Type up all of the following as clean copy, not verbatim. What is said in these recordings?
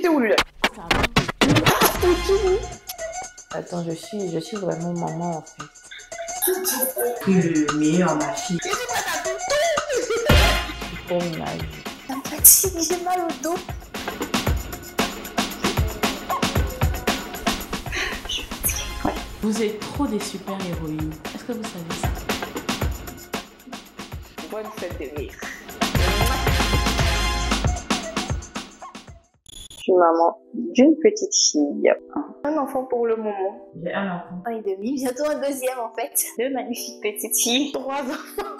t'es où, lui, là? Ça va. Attends, je suis vraiment maman, en fait. Pris le meilleur, ma fille. Pour ma vie. Ça me fatigue, j'ai mal au dos. Vous êtes trop des super-héroïnes. Est-ce que vous savez ça? Bonne fête de rire. Je suis maman d'une petite fille. Un enfant pour le moment. J'ai un enfant. 1 an et demi, bientôt un deuxième en fait. 2 magnifiques petites filles. 3 enfants.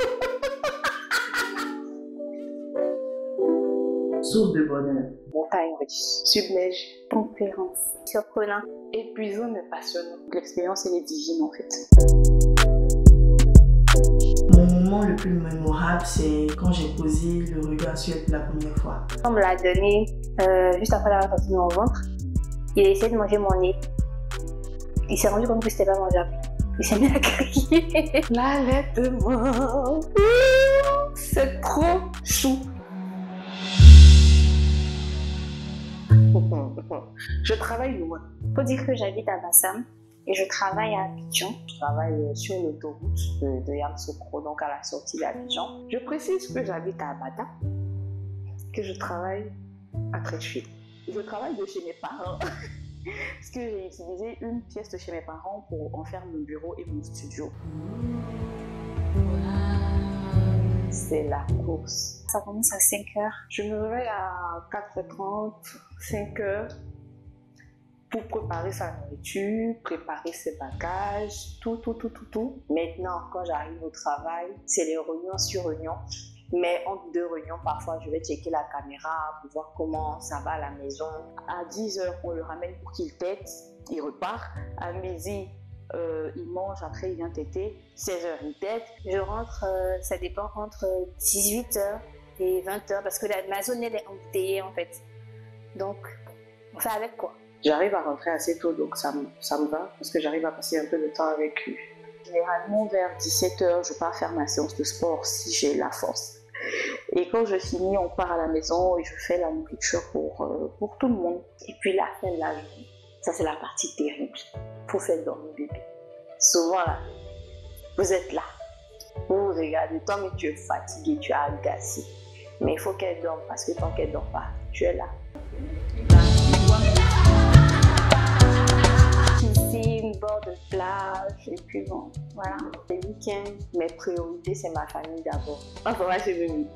Source de bonheur. Montagne russe. Subneige. Conférence. Surprenant. Épuisant mais passionnant. L'expérience, elle est divine en fait. Mon moment le plus mémorable, c'est quand j'ai posé le regard sur elle pour la première fois. On me l'a donné juste après la sortie de mon ventre. Il a essayé de manger mon nez. Il s'est rendu compte que c'était pas mangeable. Il s'est mis à crier. L'allaitement. C'est trop chou. Je travaille loin. Faut dire que j'habite à Bassam et je travaille à Abidjan. Je travaille sur l'autoroute de Yamoussoukro, donc à la sortie d'Abidjan. Je précise que j'habite à Abada, que je travaille à Trécheville. Je travaille de chez mes parents parce que j'ai utilisé une pièce de chez mes parents pour en faire mon bureau et mon studio. C'est la course. Ça commence à 5 heures. Je me réveille à 4h30, 5h pour préparer sa nourriture, préparer ses bagages, tout. Maintenant, quand j'arrive au travail, c'est les réunions sur réunions. Mais entre 2 réunions, parfois, je vais checker la caméra pour voir comment ça va à la maison. À 10h, on le ramène pour qu'il tète, il repart. À midi, il mange, après il vient téter. 16h, il tète. Je rentre, ça dépend, entre 18h et 20h parce que ma zone elle est embouteillée en fait. Donc, on fait avec quoi. J'arrive à rentrer assez tôt, donc ça me va parce que j'arrive à passer un peu de temps avec lui. Généralement, vers 17h, je pars faire ma séance de sport si j'ai la force. Et quand je finis, on part à la maison et je fais la nourriture pour tout le monde. Et puis la fin de la journée, ça c'est la partie terrible. Faut faire dormir bébé. Souvent là, vous êtes là, vous vous regardez, toi mais tu es fatigué, tu es agacé. Mais il faut qu'elle dorme parce que tant qu'elle ne dort pas, tu es là. Piscine, bord de plage, et puis bon, voilà. Les week-ends, mes priorités, c'est ma famille d'abord. Enfin, moi, chez Mémé.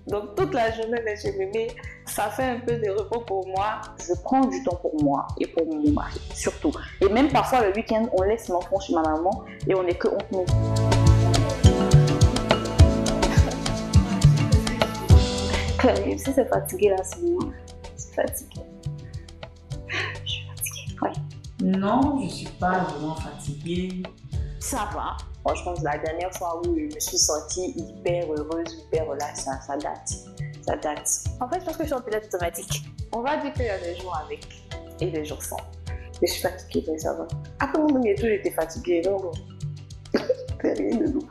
Donc, toute la journée, elle est chez Mémé. Ça fait un peu de repos pour moi. Je prends du temps pour moi et pour mon mari, surtout. Et même parfois, le week-end, on laisse l'enfant chez ma maman et on n'est que entre nous. Je sais, c'est fatigué là, ce moment. C'est fatigué. Je suis fatiguée, ouais. Non, je suis pas vraiment fatiguée. Ça va. Franchement, la dernière fois où je me suis sentie hyper heureuse, hyper relaxe, ça date. Ça date. En fait, je pense que je suis en pilote automatique. On va dire qu'il y a des jours avec et des jours sans. Je suis fatiguée, mais ça va. Après mon premier tour, j'étais fatiguée, donc bon. C'est rien de nouveau.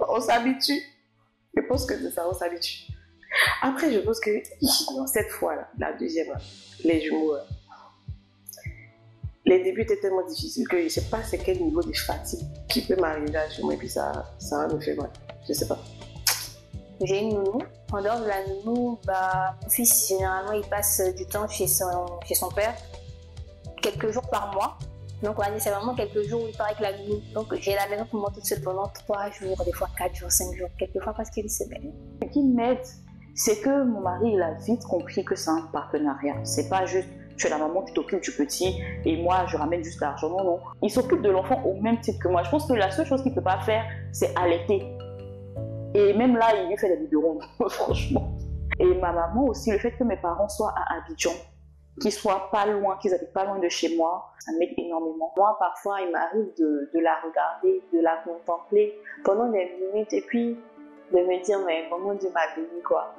On s'habitue. Je pense que c'est ça, on s'habitue. Après, je pense que dans cette fois-là, la deuxième, les jumeaux, les débuts étaient tellement difficiles que je ne sais pas c'est quel niveau de fatigue qui peut m'arriver à jumeaux et puis ça va me faire mal. Je ne sais pas. J'ai une nounou. En dehors de la nounou, mon fils, généralement, il passe du temps chez son père, quelques jours par mois. Donc, on va dire c'est vraiment quelques jours où il part avec la nounou. Donc, j'ai la maison pour moi toute seule pendant 3 jours, des fois 4 jours, 5 jours, quelquefois presque une semaine. Ce qui m'aide, c'est que mon mari, il a vite compris que c'est un partenariat. C'est pas juste, tu es la maman, tu t'occupes du petit et moi, je ramène juste l'argent. Non, non. Il s'occupe de l'enfant au même titre que moi. Je pense que la seule chose qu'il ne peut pas faire, c'est allaiter. Et même là, il lui fait des biberons, franchement. Et ma maman aussi, le fait que mes parents soient à Abidjan, qu'ils soient pas loin, qu'ils habitent pas loin de chez moi, ça m'aide énormément. Moi, parfois, il m'arrive de la regarder, de la contempler pendant des minutes et puis de me dire, mais comment Dieu m'a béni, quoi.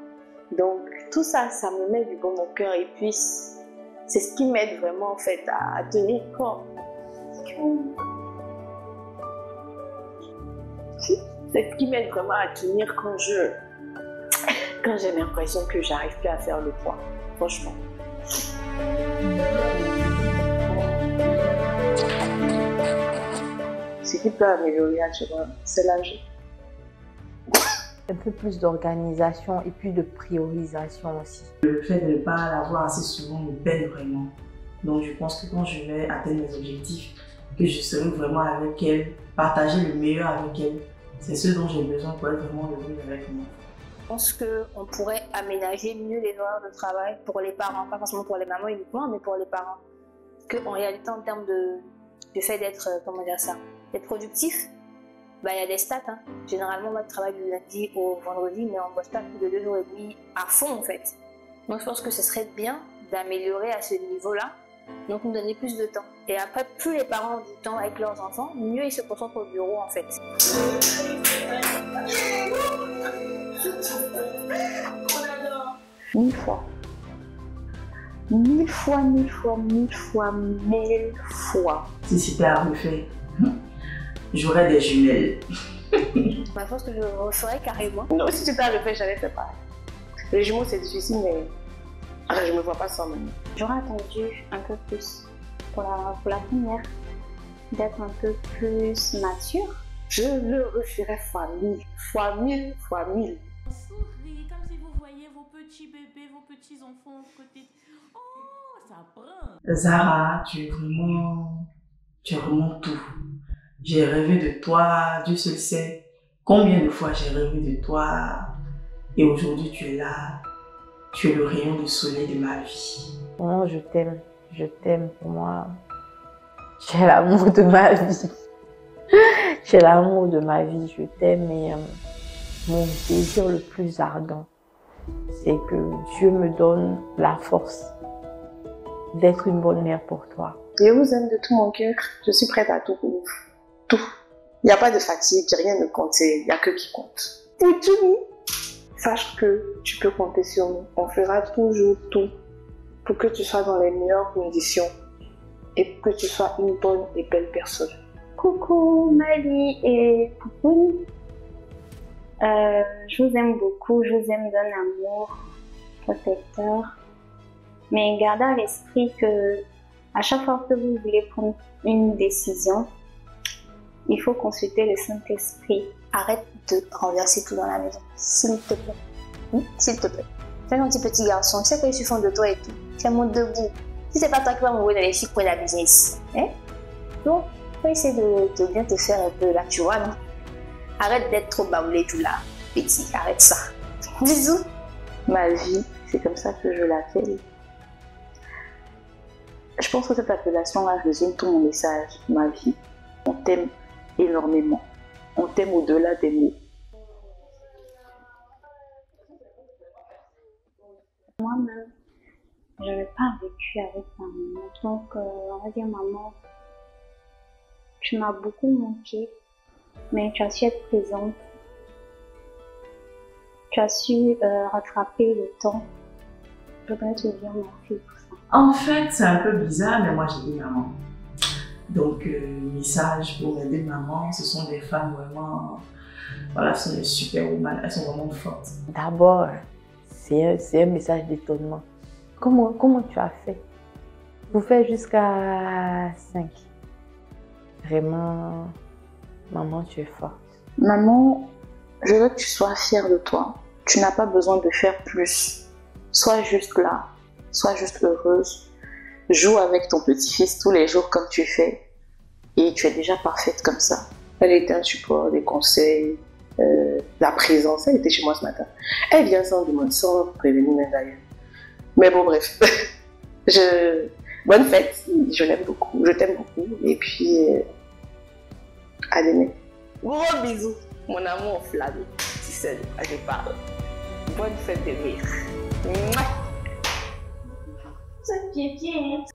Donc, tout ça, ça me met du bon au cœur et puis c'est ce qui m'aide vraiment, en fait, à tenir corps. C'est ce qui m'aide vraiment à tenir quand j'ai l'impression que j'arrive plus à faire le poids. Franchement. Ce qui peut améliorer, tu vois, c'est l'âge. Un peu plus d'organisation et puis de priorisation aussi. Le fait de ne pas la voir assez souvent me peine vraiment. Donc je pense que quand je vais atteindre mes objectifs, que je serai vraiment avec elle, partager le meilleur avec elle, c'est ce dont j'ai besoin pour être vraiment heureuse avec moi. Je pense qu'on pourrait aménager mieux les horaires de travail pour les parents, pas forcément pour les mamans uniquement, mais pour les parents. Qu'en réalité, en termes de fait d'être, comment dire ça, d'être productif, bah, y a des stats. Hein. Généralement, moi, je travaille du lundi au vendredi, mais on bosse pas plus de 2 jours et demi à fond, en fait. Donc, je pense que ce serait bien d'améliorer à ce niveau-là, donc nous donner plus de temps. Et après, plus les parents ont du temps avec leurs enfants, mieux ils se concentrent au bureau, en fait. Mille fois. Mille fois, mille fois, mille fois, mille fois. Si c'était à refaire, j'aurais des jumelles. Je pense que je le referais carrément. Non, si c'était à refaire, j'allais faire pareil. Les jumeaux, c'est difficile, mais je me vois pas sans même. J'aurais attendu un peu plus pour la première, d'être un peu plus mature. Je le referais fois 1000, fois 1000, fois 1000. Souriez comme si vous voyez vos petits bébés, vos petits enfants aux côtés. Oh, ça brun. Zara, tu es vraiment tout. J'ai rêvé de toi, Dieu seul sait combien de fois j'ai rêvé de toi. Et aujourd'hui, tu es là. Tu es le rayon de soleil de ma vie. Moi, je t'aime pour moi. J'ai l'amour de ma vie. J'ai l'amour de ma vie, je t'aime et mon désir le plus ardent, c'est que Dieu me donne la force d'être une bonne mère pour toi. Je vous aime de tout mon cœur. Je suis prête à tout pour vous. Tout. Il n'y a pas de fatigue, rien ne compte. Il n'y a que qui compte. Et Jimmy, sache que tu peux compter sur nous. On fera toujours tout pour que tu sois dans les meilleures conditions et pour que tu sois une bonne et belle personne. Coucou Mali et Poupoune. Je vous aime beaucoup, je vous aime d'un amour protecteur. Mais gardez à l'esprit que à chaque fois que vous voulez prendre une décision, il faut consulter le Saint-Esprit. Arrête de renverser tout dans la maison, s'il te plaît. S'il te plaît. Tu es un petit garçon, tu sais que je suis fan de toi et tout. Tu montes debout. Si c'est pas toi qui vas m'envoyer dans les chics pour la business. Hein? Donc, faut essayer de bien te faire un peu là, tu vois, non? Arrête d'être trop baoulé tout là, petit, arrête ça. Bisous. Ma vie, c'est comme ça que je l'appelle. Je pense que cette appellation-là résume tout mon message. Ma vie, on t'aime énormément. On t'aime au-delà des mots. Moi-même, je n'ai pas vécu avec ma maman. Donc, on va dire, maman, tu m'as beaucoup manqué, mais tu as su être présente. Tu as su rattraper le temps. Je voudrais te dire merci pour ça. En fait, c'est un peu bizarre, mais moi j'ai dit maman. Donc, message pour mes deux mamans, ce sont des femmes vraiment, voilà, ce sont des superwomen, elles sont vraiment fortes. D'abord, c'est un message d'étonnement. Comment tu as fait? Vous faites jusqu'à 5. Vraiment, maman, tu es forte. Maman, je veux que tu sois fière de toi. Tu n'as pas besoin de faire plus. Sois juste là, sois juste heureuse. Joue avec ton petit-fils tous les jours comme tu fais. Et tu es déjà parfaite comme ça. Elle était un support, des conseils, la présence. Elle était chez moi ce matin. Elle vient sans demander, sans prévenir même d'ailleurs. Mais bon, bref. Bonne fête. Je l'aime beaucoup. Je t'aime beaucoup. Et puis, à demain. Gros bisous. Mon amour enflammé. Tu sais de quoi je parle. Bonne fête de mère. C'est pied.